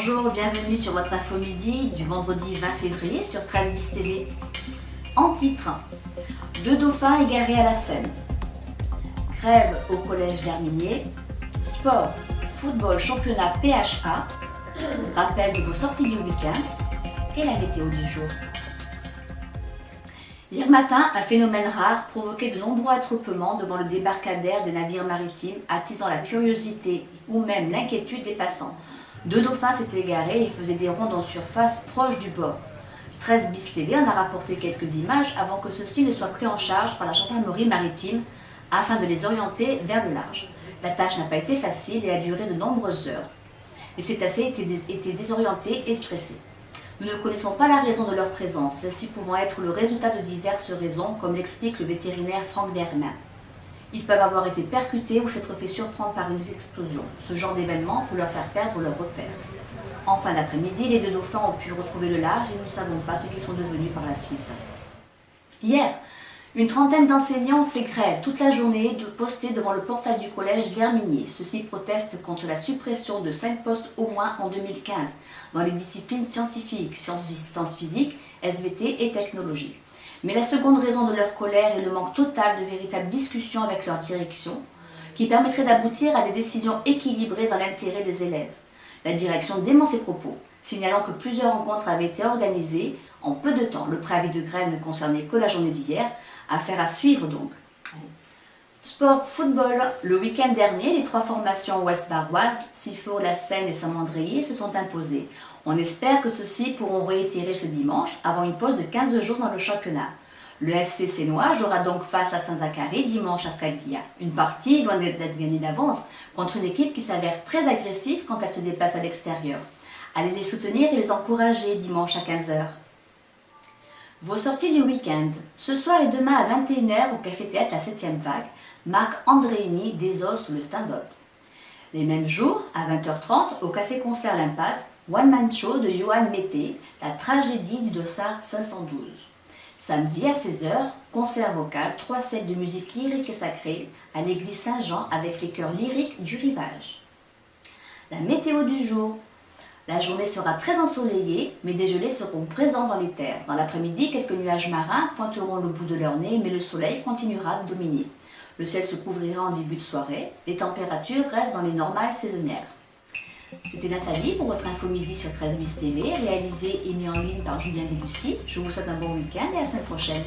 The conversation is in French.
Bonjour, bienvenue sur votre info midi du vendredi 20 février sur 13 bis TV. En titre, 2 dauphins égarés à la Seine. Grève au collège d'Herminier. Sport, football, championnat PHA. Rappel de vos sorties du week-end. Et la météo du jour. Hier matin, un phénomène rare provoquait de nombreux attroupements devant le débarcadère des navires maritimes, attisant la curiosité ou même l'inquiétude des passants. 2 dauphins s'étaient égarés et faisaient des rondes en surface proche du bord. 13 bis TV en a rapporté quelques images avant que ceux-ci ne soient pris en charge par la gendarmerie maritime afin de les orienter vers le large. La tâche n'a pas été facile et a duré de nombreuses heures. Les cétacés étaient désorientés et stressés. Nous ne connaissons pas la raison de leur présence, celle-ci pouvant être le résultat de diverses raisons, comme l'explique le vétérinaire Franck Dermain. Ils peuvent avoir été percutés ou s'être fait surprendre par une explosion. Ce genre d'événement peut leur faire perdre leur repère. En fin d'après-midi, les 2 dauphins ont pu retrouver le large et nous ne savons pas ce qu'ils sont devenus par la suite. Hier, une trentaine d'enseignants ont fait grève toute la journée postés devant le portail du collège d'Herminier. Ceux-ci protestent contre la suppression de 5 postes au moins en 2015 dans les disciplines scientifiques, sciences physiques, SVT et technologie. Mais la seconde raison de leur colère est le manque total de véritables discussions avec leur direction qui permettrait d'aboutir à des décisions équilibrées dans l'intérêt des élèves. La direction dément ces propos, signalant que plusieurs rencontres avaient été organisées en peu de temps. Le préavis de grève ne concernait que la journée d'hier, affaire à suivre donc. Sport, football. Le week-end dernier, les 3 formations ouest-baroises, Sifour, La Seine et Saint-Mandrier, se sont imposées. On espère que ceux-ci pourront réitérer ce dimanche avant une pause de 15 jours dans le championnat. Le FC Sénois jouera donc face à Saint-Zacharie dimanche à Scaglia. Une partie loin d'être gagnée d'avance contre une équipe qui s'avère très agressive quand elle se déplace à l'extérieur. Allez les soutenir et les encourager dimanche à 15 h. Vos sorties du week-end. Ce soir et demain à 21 h au Café-Théâtre La 7e Vague, Marc Andréini désosse sous le stand-up. Les mêmes jours, à 20 h 30, au Café-Concert L'Impasse, One Man Show de Johan Mété, la tragédie du dossard 512. Samedi à 16 h, concert vocal, 3 sets de musique lyrique et sacrée à l'église Saint-Jean avec les chœurs lyriques du rivage. La météo du jour. La journée sera très ensoleillée, mais des gelées seront présents dans les terres. Dans l'après-midi, quelques nuages marins pointeront le bout de leur nez, mais le soleil continuera de dominer. Le ciel se couvrira en début de soirée. Les températures restent dans les normales saisonnières. C'était Nathalie pour votre info midi sur 13 bis TV, réalisée et mis en ligne par Julien Debussy. Je vous souhaite un bon week-end et à la semaine prochaine.